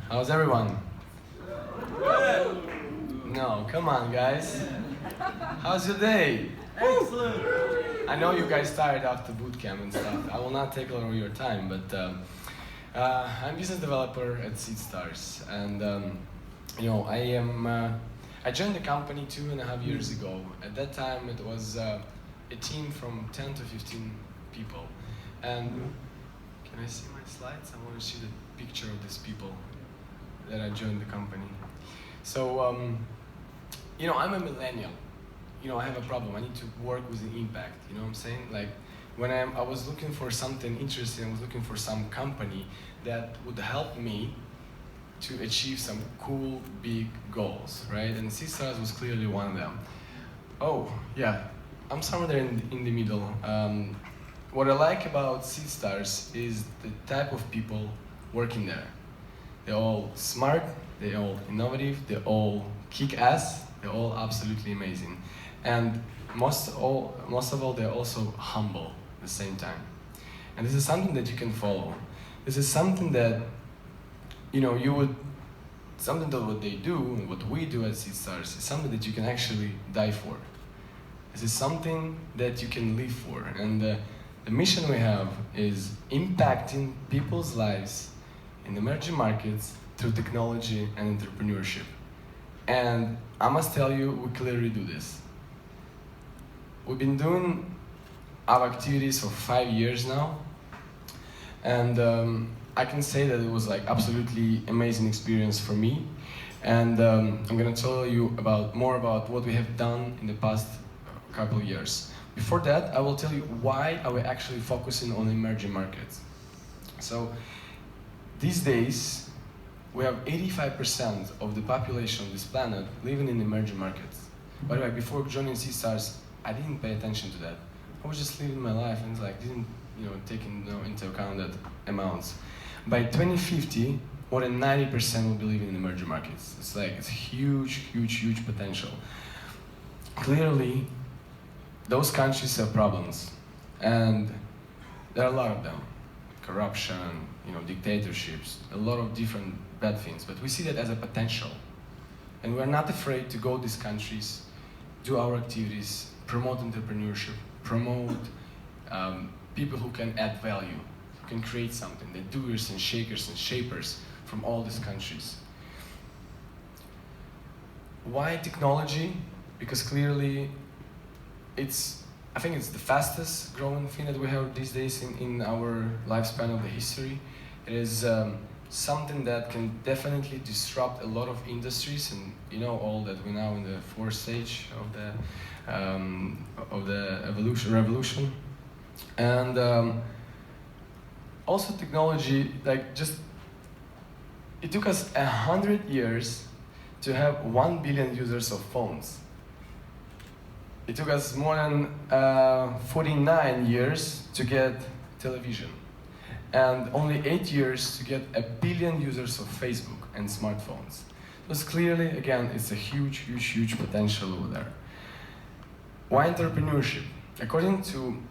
How's everyone? No, come on, guys. How's your day? Excellent. I know you guys tired after boot camp and stuff. I will not take all of your time, but I'm business developer at SeedStars, and I joined the company 2.5 years ago. At that time, it was a team from 10 to 15 people. And can I see my slides? I want to see the picture of these people that I joined the company. So, I'm a millennial. I have a problem. I need to work with an impact. You know what I'm saying? Like, when I was looking for something interesting, I was looking for some company that would help me to achieve some cool, big goals, right? And SeedStars was clearly one of them. Oh, yeah, I'm somewhere there in the middle. What I like about SeedStars is the type of people working there. They're all smart, they're all innovative, they're all kick-ass, they're all absolutely amazing. And most of all, they're also humble at the same time. And this is something that you can follow. This is something that, something that what they do and what we do at SeedStars is something that you can actually die for. This is something that you can live for. And the mission we have is impacting people's lives in emerging markets through technology and entrepreneurship. And I must tell you, we clearly do this. We've been doing our activities for 5 years now, and I can say that it was like absolutely amazing experience for me. And I'm gonna tell you more about what we have done in the past couple of years. Before that, I will tell you why are we actually focusing on emerging markets. So these days, we have 85% of the population of this planet living in emerging markets. By the way, before joining SeedStars, I didn't pay attention to that. I was just living my life and didn't take into account that amounts. By 2050, more than 90% will be living in emerging markets. It's huge, huge, huge potential. Clearly, those countries have problems, and there are a lot of them. Corruption, dictatorships, a lot of different bad things, but we see that as a potential. And we're not afraid to go to these countries, do our activities, promote entrepreneurship, promote people who can add value, who can create something, the doers and shakers and shapers from all these countries. Why technology? Because clearly I think it's the fastest growing thing that we have these days in our lifespan of the history. It is something that can definitely disrupt a lot of industries, and all that we're now in the fourth stage of the revolution. And also technology, it took us 100 years to have 1 billion users of phones. It took us more than 49 years to get television, and only 8 years to get 1 billion users of Facebook and smartphones. Because clearly, again, it's a huge, huge, huge potential over there. Why entrepreneurship? According to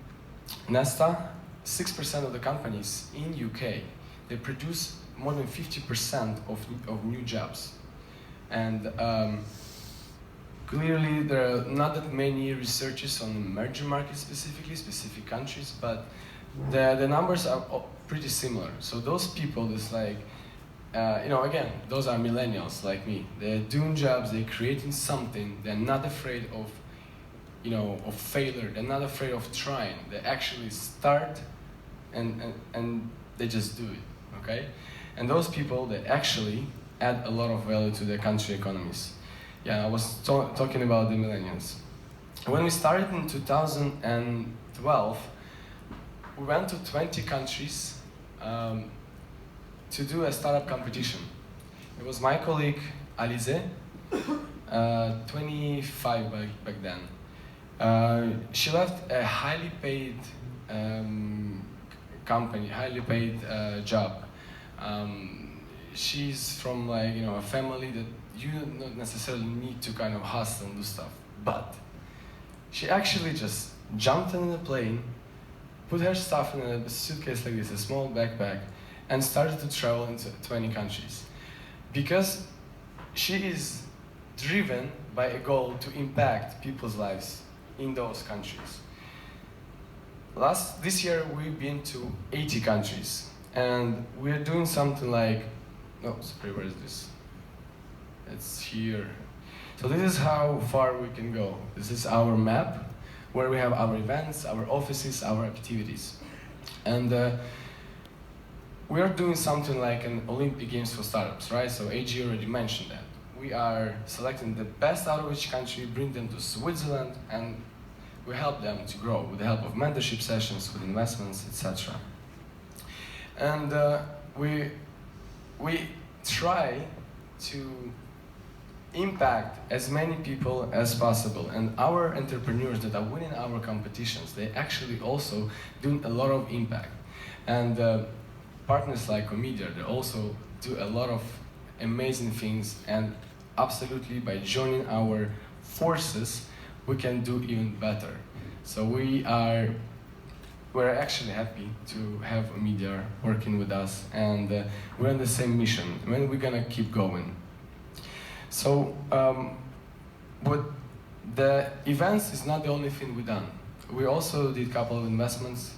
Nesta, 6% of the companies in UK, they produce more than 50% of new jobs. And clearly, there are not that many researches on emerging markets specifically, specific countries, but the numbers are pretty similar. So those people, again, those are millennials like me. They're doing jobs, they're creating something, they're not afraid of failure, they're not afraid of trying. They actually start and they just do it, okay? And those people, they actually add a lot of value to their country economies. Yeah, I was talking about the millennials. When we started in 2012, we went to 20 countries to do a startup competition. It was my colleague Alize, 25 back then. She left a highly paid company, highly paid job. She's from a family that you don't necessarily need to kind of hustle and do stuff, but she actually just jumped in the plane, put her stuff in a suitcase like this, a small backpack, and started to travel into 20 countries. because she is driven by a goal to impact people's lives in those countries. This year we've been to 80 countries, and we're doing something like, no, sorry, where is this? It's here. So this is how far we can go. This is our map, where we have our events, our offices, our activities. And we are doing something like an Olympic Games for startups, right? So AG already mentioned that. We are selecting the best out of each country, bring them to Switzerland, and we help them to grow with the help of mentorship sessions, with investments, etc. And we try to impact as many people as possible, and our entrepreneurs that are winning our competitions, they actually also do a lot of impact. And partners like Comedia, they also do a lot of amazing things, and absolutely by joining our forces we can do even better. So we're actually happy to have Media working with us, and we're on the same mission, and we're gonna keep going. So, but the events is not the only thing we've done. We also did a couple of investments.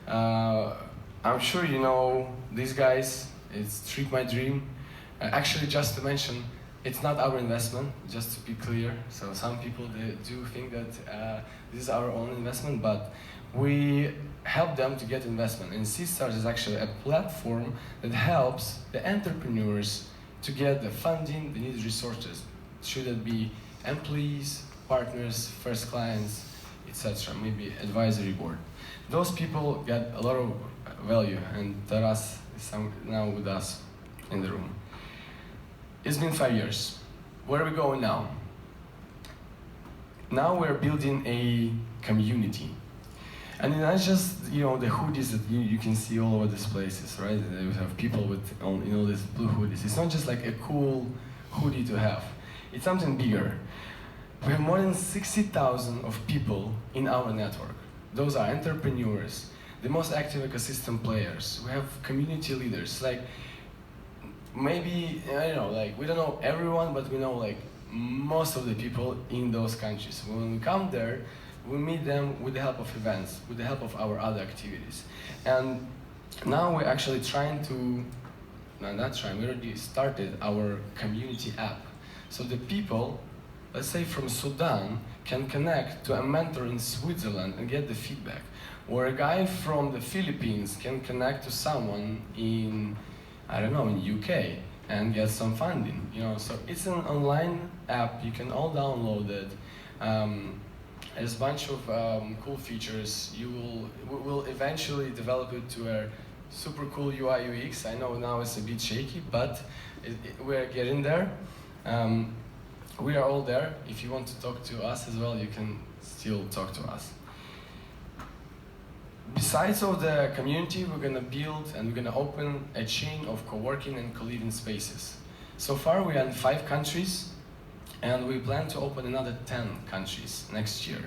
I'm sure you know these guys. It's Treat My Dream. Actually, just to mention, it's not our investment, just to be clear. So some people, they do think that this is our own investment, but we help them to get investment. And SeedStars is actually a platform that helps the entrepreneurs to get the funding, the needed resources. Should it be employees, partners, first clients, etc., maybe advisory board. Those people get a lot of value, and Taras is now with us in the room. It's been 5 years. Where are we going now? Now we're building a community. And it's not just, you know, the hoodies that you can see all over these places, right? We have people with, you know, these blue hoodies. It's not just like a cool hoodie to have. It's something bigger. We have more than 60,000 of people in our network. Those are entrepreneurs, the most active ecosystem players. We have community leaders. Like, maybe, I don't know, like, we don't know everyone, but we know, like, most of the people in those countries. When we come there, we meet them with the help of events, with the help of our other activities. And now we're actually trying to, no, not trying, we already started our community app. So the people, let's say from Sudan, can connect to a mentor in Switzerland and get the feedback. Or a guy from the Philippines can connect to someone in, I don't know, in UK and get some funding. You know, so it's an online app, you can all download it. There's a bunch of cool features. We will eventually develop it to a super cool UI UX. I know now it's a bit shaky, but we're getting there. We are all there. If you want to talk to us as well, you can still talk to us. Besides of the community, we're gonna build and we're gonna open a chain of co-working and co-living spaces. So far, we are in 5 countries. And we plan to open another 10 countries next year.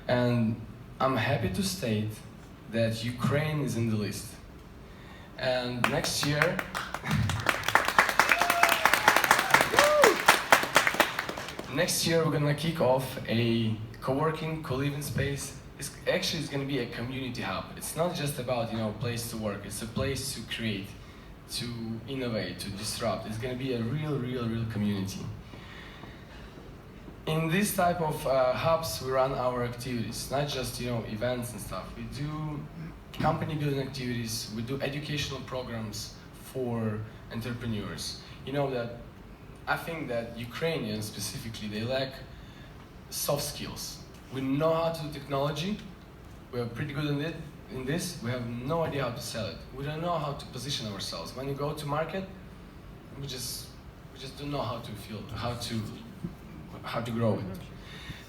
And I'm happy to state that Ukraine is in the list. And next year, we're gonna kick off a co-working, co-living space. It's gonna be a community hub. It's not just about, you know, place to work. It's a place to create, to innovate, to disrupt. It's gonna be a real community. In this type of hubs, we run our activities, not just, you know, events and stuff. We do company building activities, we do educational programs for entrepreneurs. You know that, I think that Ukrainians specifically, they lack soft skills. We know how to do technology, we're pretty good in this, we have no idea how to sell it. We don't know how to position ourselves. When you go to market, we just don't know how to grow it.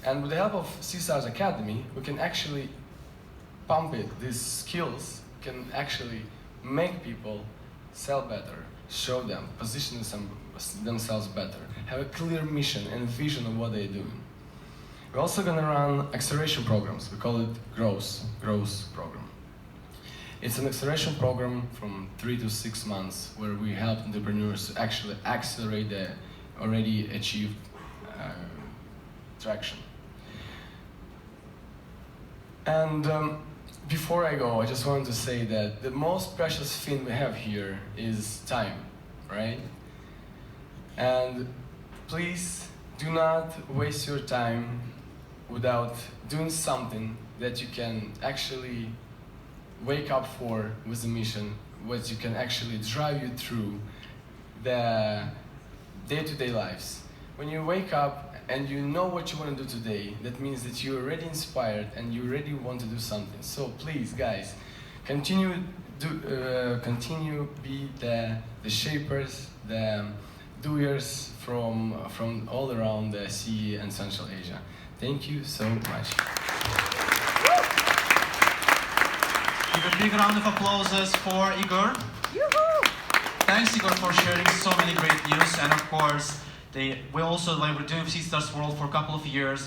And with the help of SeedStars Academy, we can actually pump it. These skills can actually make people sell better, show them, position themselves better, have a clear mission and vision of what they're doing. We're also going to run acceleration programs. We call it growth program. It's an acceleration program from 3 to 6 months where we help entrepreneurs to actually accelerate the already achieved traction. And before I go, I just wanted to say that the most precious thing we have here is time, right? And please do not waste your time without doing something that you can actually wake up for with a mission, what you can actually drive you through the day-to-day lives. When you wake up and you know what you want to do today, that means that you're already inspired and you already want to do something. So please, guys, continue be the shapers, the doers from all around the CEE and Central Asia. Thank you so much. Give a big round of applause for Igor. Thanks, Igor, for sharing so many great news. And of course, we were doing SeedStars World for a couple of years.